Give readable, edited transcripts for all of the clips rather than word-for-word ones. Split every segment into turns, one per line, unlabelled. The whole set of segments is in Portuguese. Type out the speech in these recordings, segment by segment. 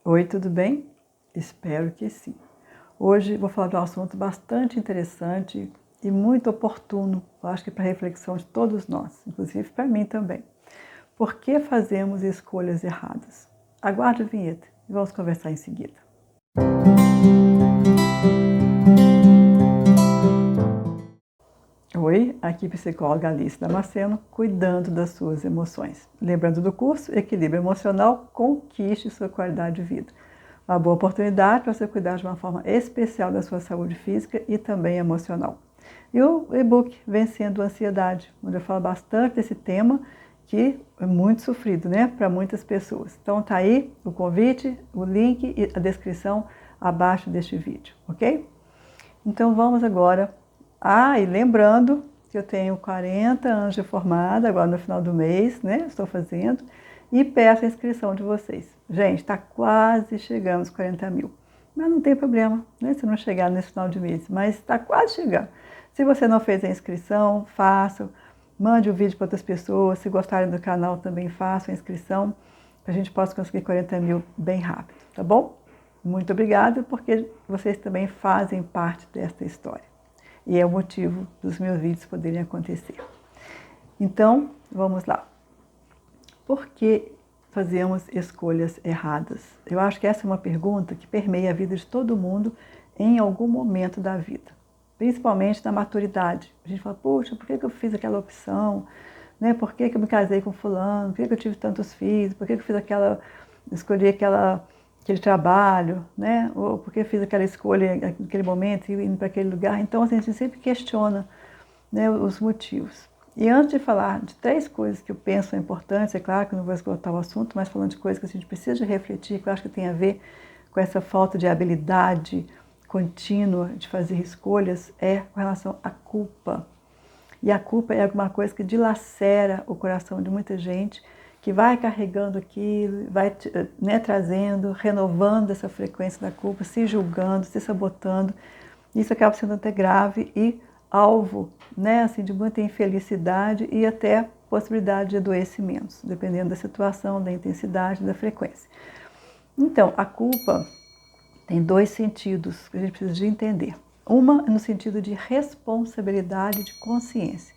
Oi, tudo bem? Espero que sim. Hoje vou falar de um assunto bastante interessante e muito oportuno, eu acho que para a reflexão de todos nós, inclusive para mim também. Por que fazemos escolhas erradas? Aguarde a vinheta e vamos conversar em seguida. Oi, aqui psicóloga Alice Damasceno, cuidando das suas emoções. Lembrando do curso Equilíbrio Emocional, conquiste sua qualidade de vida. Uma boa oportunidade para você cuidar de uma forma especial da sua saúde física e também emocional. E o e-book Vencendo a Ansiedade, onde eu falo bastante desse tema que é muito sofrido, né, para muitas pessoas. Então tá aí o convite, o link e a descrição abaixo deste vídeo, ok? Então vamos agora. E lembrando que eu tenho 40 anos de formada, agora no final do mês, né? Estou fazendo, e peço a inscrição de vocês. Gente, está quase chegando aos 40 mil. Mas não tem problema, né? Se não chegar nesse final de mês, mas está quase chegando. Se você não fez a inscrição, faça. Mande o vídeo para outras pessoas. Se gostarem do canal, também façam a inscrição, para a gente possa conseguir 40 mil bem rápido, tá bom? Muito obrigada, porque vocês também fazem parte desta história. E é o motivo dos meus vídeos poderem acontecer. Então, vamos lá. Por que fazemos escolhas erradas? Eu acho que essa é uma pergunta que permeia a vida de todo mundo em algum momento da vida. Principalmente na maturidade. A gente fala, poxa, por que eu fiz aquela opção? Né? Por que eu me casei com fulano? Por que eu tive tantos filhos? Por que eu fiz escolhi aquele trabalho, né? Ou porque eu fiz aquela escolha naquele momento, indo para aquele lugar. Então, assim, a gente sempre questiona, né, os motivos. E antes de falar de 3 coisas que eu penso são importantes, é claro que eu não vou esgotar o assunto, mas falando de coisas que a gente precisa de refletir, que eu acho que tem a ver com essa falta de habilidade contínua de fazer escolhas, é com relação à culpa. E a culpa é alguma coisa que dilacera o coração de muita gente, que vai carregando aquilo, vai, né, trazendo, renovando essa frequência da culpa, se julgando, se sabotando. Isso acaba sendo até grave e alvo, né, assim, de muita infelicidade e até possibilidade de adoecimentos, dependendo da situação, da intensidade, da frequência. Então, a culpa tem 2 sentidos que a gente precisa de entender. Uma é no sentido de responsabilidade de consciência.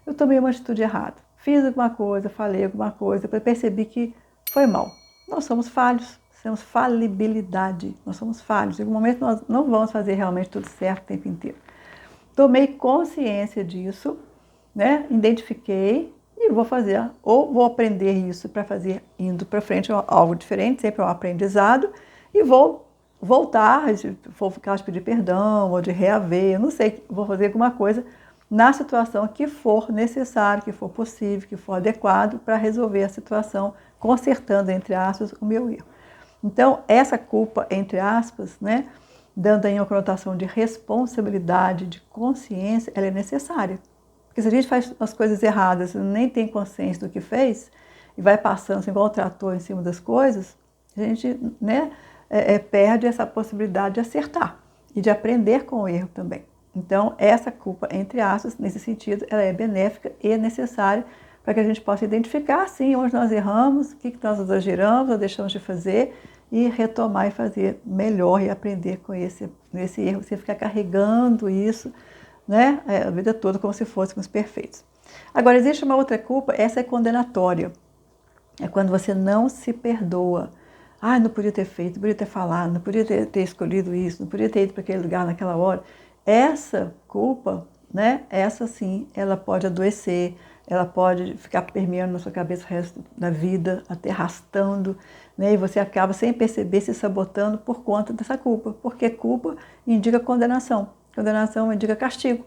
Eu tomei uma atitude errada. Fiz alguma coisa, falei alguma coisa, depois percebi que foi mal. Nós somos falhos, temos falibilidade, nós somos falhos. Em algum momento nós não vamos fazer realmente tudo certo o tempo inteiro. Tomei consciência disso, né? Identifiquei e vou fazer, ou vou aprender isso para fazer indo para frente, algo diferente, sempre é um aprendizado, e vou voltar, vou ficar de pedir perdão, ou de reaver, eu não sei, vou fazer alguma coisa na situação que for necessário, que for possível, que for adequado para resolver a situação, consertando, entre aspas, o meu erro. Então, essa culpa, entre aspas, né, dando aí uma conotação de responsabilidade, de consciência, ela é necessária. Porque se a gente faz as coisas erradas e nem tem consciência do que fez, e vai passando assim, igual o trator em cima das coisas, a gente, né, perde essa possibilidade de acertar e de aprender com o erro também. Então, essa culpa, entre aspas, nesse sentido, ela é benéfica e necessária para que a gente possa identificar, sim, onde nós erramos, o que nós exageramos ou deixamos de fazer e retomar e fazer melhor e aprender com esse erro, sem ficar carregando isso, né, a vida toda como se fôssemos perfeitos. Agora, existe uma outra culpa, essa é condenatória. É quando você não se perdoa. Não podia ter feito, não podia ter falado, não podia ter escolhido isso, não podia ter ido para aquele lugar naquela hora. Essa culpa, né, essa sim, ela pode adoecer, ela pode ficar permeando na sua cabeça o resto da vida, até arrastando, né, e você acaba sem perceber se sabotando por conta dessa culpa, porque culpa indica condenação, condenação indica castigo,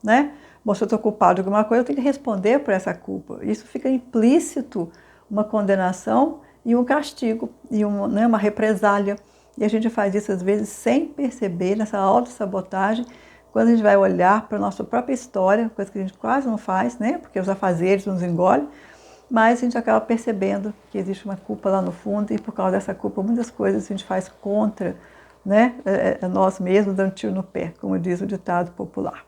né? Bom, se eu estou culpado de alguma coisa, eu tenho que responder por essa culpa. Isso fica implícito, uma condenação e um castigo, e uma represália. E a gente faz isso às vezes sem perceber, nessa autossabotagem, quando a gente vai olhar para a nossa própria história, coisa que a gente quase não faz, né? Porque os afazeres nos engolem, mas a gente acaba percebendo que existe uma culpa lá no fundo e por causa dessa culpa muitas coisas a gente faz contra, né, nós mesmos, dando tiro no pé, como diz o ditado popular.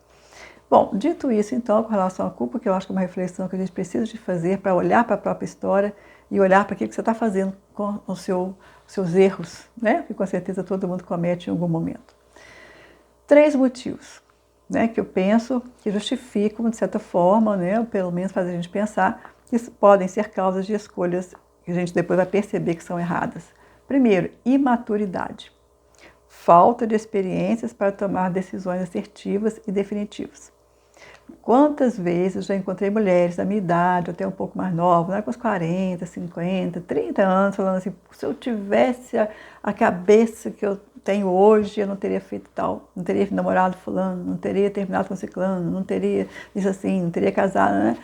Bom, dito isso então, com relação à culpa, que eu acho que é uma reflexão que a gente precisa de fazer para olhar para a própria história e olhar para aquilo que você está fazendo com os seus erros, né? Que com certeza todo mundo comete em algum momento. 3 motivos, né, que eu penso que justificam, de certa forma, né, ou pelo menos fazem a gente pensar que podem ser causas de escolhas que a gente depois vai perceber que são erradas. Primeiro, imaturidade. Falta de experiências para tomar decisões assertivas e definitivas. Quantas vezes eu já encontrei mulheres da minha idade, até um pouco mais novas, né, com os 40, 50, 30 anos, falando assim, se eu tivesse a cabeça que eu tenho hoje, eu não teria feito tal, não teria namorado fulano, não teria terminado com ciclano, não teria isso assim, não teria casado, né?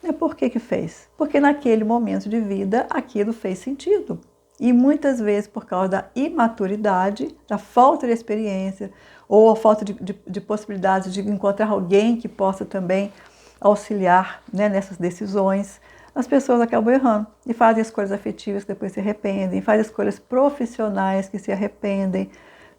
E por que fez? Porque naquele momento de vida aquilo fez sentido. E muitas vezes por causa da imaturidade, da falta de experiência, ou a falta de possibilidades de encontrar alguém que possa também auxiliar, né, nessas decisões, as pessoas acabam errando e fazem escolhas afetivas que depois se arrependem, fazem escolhas profissionais que se arrependem,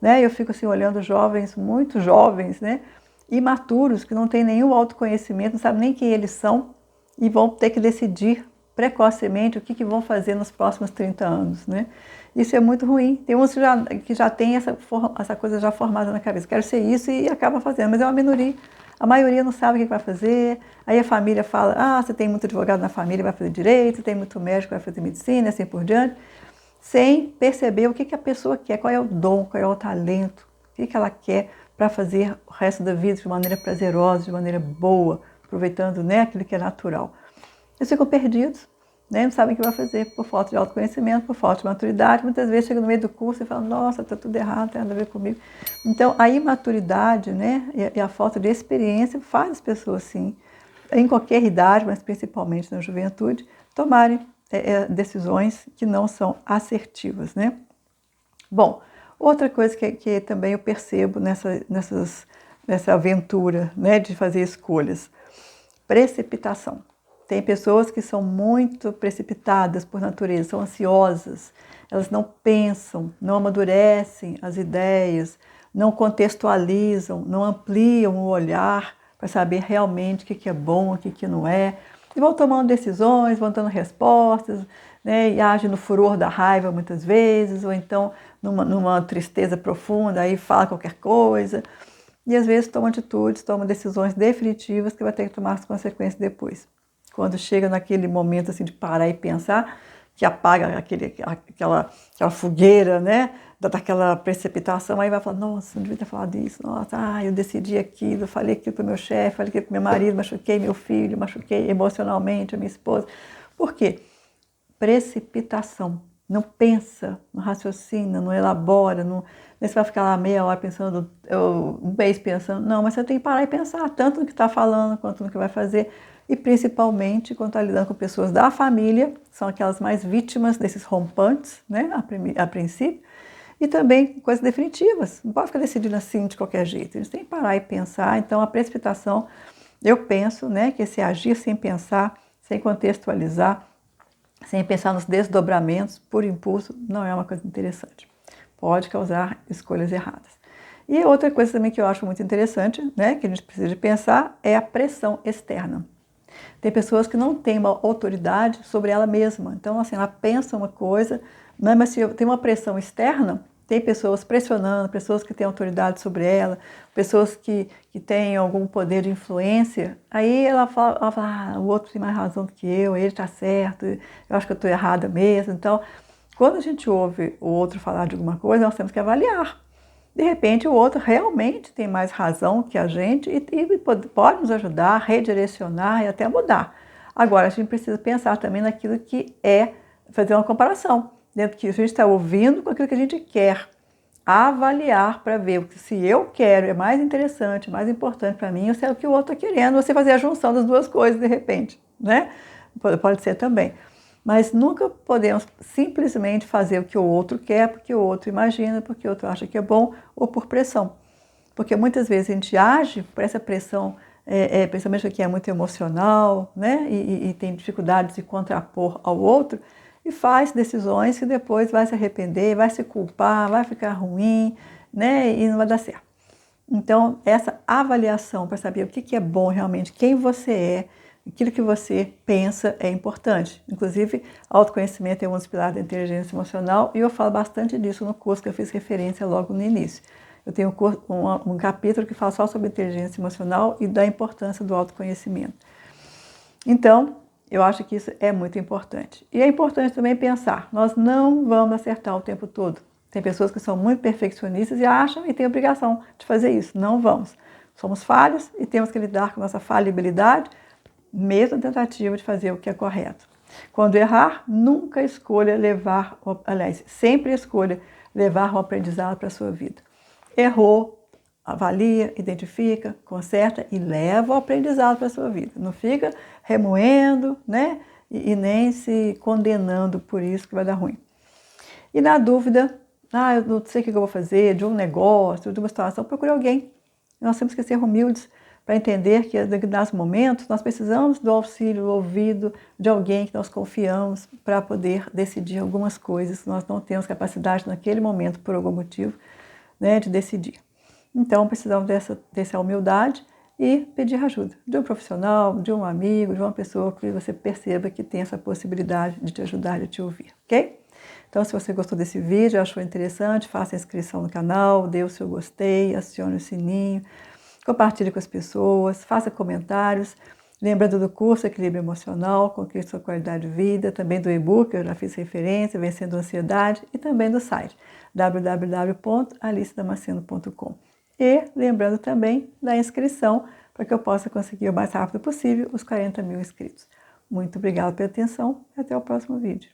né? Eu fico assim olhando jovens, muito jovens, né, imaturos, que não têm nenhum autoconhecimento, não sabem nem quem eles são e vão ter que decidir precocemente o que vão fazer nos próximos 30 anos, né? Isso é muito ruim. Tem uns que já tem essa coisa já formada na cabeça. Quero ser isso e acaba fazendo, mas é uma minoria. A maioria não sabe o que vai fazer. Aí a família fala, você tem muito advogado na família, vai fazer direito, tem muito médico, vai fazer medicina, assim por diante, sem perceber o que a pessoa quer, qual é o dom, qual é o talento, o que ela quer para fazer o resto da vida de maneira prazerosa, de maneira boa, aproveitando, né, aquilo que é natural. Eles ficam perdidos, né? Não sabem o que vai fazer por falta de autoconhecimento, por falta de maturidade. Muitas vezes chega no meio do curso e fala, nossa, está tudo errado, não tem nada a ver comigo. Então, a imaturidade, né, e a falta de experiência faz as pessoas, sim, em qualquer idade, mas principalmente na juventude, tomarem decisões que não são assertivas, né? Bom, outra coisa que também eu percebo nessa aventura, né, de fazer escolhas, precipitação. Tem pessoas que são muito precipitadas por natureza, são ansiosas, elas não pensam, não amadurecem as ideias, não contextualizam, não ampliam o olhar para saber realmente o que é bom, o que não é, e vão tomando decisões, vão dando respostas, né, e agem no furor da raiva muitas vezes, ou então numa tristeza profunda, aí fala qualquer coisa, e às vezes tomam atitudes, tomam decisões definitivas que vai ter que tomar as consequências depois. Quando chega naquele momento assim de parar e pensar, que apaga aquela fogueira, né, daquela precipitação, aí vai falar, nossa, não devia ter falado isso, nossa, eu decidi aquilo, eu falei aquilo para o meu chefe, falei aquilo para o meu marido, machuquei meu filho, machuquei emocionalmente a minha esposa. Por quê? Precipitação. Não pensa, não raciocina, não elabora, não você vai ficar lá meia hora pensando, um mês pensando, não, mas você tem que parar e pensar, tanto no que está falando, quanto no que vai fazer, e principalmente quando está lidando com pessoas da família, são aquelas mais vítimas desses rompantes, né, a princípio, e também coisas definitivas, não pode ficar decidindo assim de qualquer jeito, a gente tem que parar e pensar. Então a precipitação, eu penso, né, que esse agir sem pensar, sem contextualizar, sem pensar nos desdobramentos, por impulso, não é uma coisa interessante. Pode causar escolhas erradas. E outra coisa também que eu acho muito interessante, né, que a gente precisa de pensar, é a pressão externa. Tem pessoas que não têm uma autoridade sobre ela mesma. Então, assim, ela pensa uma coisa, né, mas se tem uma pressão externa, tem pessoas pressionando, pessoas que têm autoridade sobre ela, pessoas que têm algum poder de influência, aí ela fala, o outro tem mais razão do que eu, ele está certo, eu acho que eu estou errada mesmo. Então, quando a gente ouve o outro falar de alguma coisa, nós temos que avaliar. De repente, o outro realmente tem mais razão que a gente e pode nos ajudar a redirecionar e até mudar. Agora, a gente precisa pensar também naquilo que é fazer uma comparação, dentro do que a gente está ouvindo com aquilo que a gente quer. Avaliar para ver se eu quero é mais interessante, mais importante para mim, ou se é o que o outro está querendo, você fazer a junção das duas coisas de repente, né? Pode ser também. Mas nunca podemos simplesmente fazer o que o outro quer, porque o outro imagina, porque o outro acha que é bom, ou por pressão. Porque muitas vezes a gente age por essa pressão, principalmente que é muito emocional, né? E tem dificuldade de se contrapor ao outro, e faz decisões que depois vai se arrepender, vai se culpar, vai ficar ruim, né? E não vai dar certo. Então, essa avaliação para saber o que é bom realmente, quem você é, Aquilo que você pensa é importante. Inclusive, autoconhecimento é um dos pilares da inteligência emocional e eu falo bastante disso no curso que eu fiz referência logo no início. Eu tenho um capítulo que fala só sobre inteligência emocional e da importância do autoconhecimento. Então, eu acho que isso é muito importante. E é importante também pensar, nós não vamos acertar o tempo todo. Tem pessoas que são muito perfeccionistas e acham e têm obrigação de fazer isso. Não vamos. Somos falhos e temos que lidar com nossa falibilidade, mesmo na tentativa de fazer o que é correto. Quando errar, nunca escolha levar, aliás, sempre escolha levar o aprendizado para a sua vida. Errou, avalia, identifica, conserta e leva o aprendizado para a sua vida. Não fica remoendo, né? E nem se condenando por isso que vai dar ruim. E na dúvida, eu não sei o que eu vou fazer, de um negócio, de uma situação, procure alguém. Nós temos que ser humildes para entender que em determinados momentos nós precisamos do auxílio, do ouvido de alguém que nós confiamos para poder decidir algumas coisas que nós não temos capacidade naquele momento, por algum motivo, né, de decidir. Então, precisamos dessa humildade e pedir ajuda de um profissional, de um amigo, de uma pessoa que você perceba que tem essa possibilidade de te ajudar, de te ouvir, ok? Então, se você gostou desse vídeo, achou interessante, faça a inscrição no canal, dê o seu gostei, acione o sininho, compartilhe com as pessoas, faça comentários. Lembrando do curso Equilíbrio Emocional, Conquiste Sua Qualidade de Vida, também do e-book, eu já fiz referência, Vencendo a Ansiedade, e também do site www.alicedamasceno.com. E lembrando também da inscrição, para que eu possa conseguir o mais rápido possível os 40 mil inscritos. Muito obrigada pela atenção e até o próximo vídeo.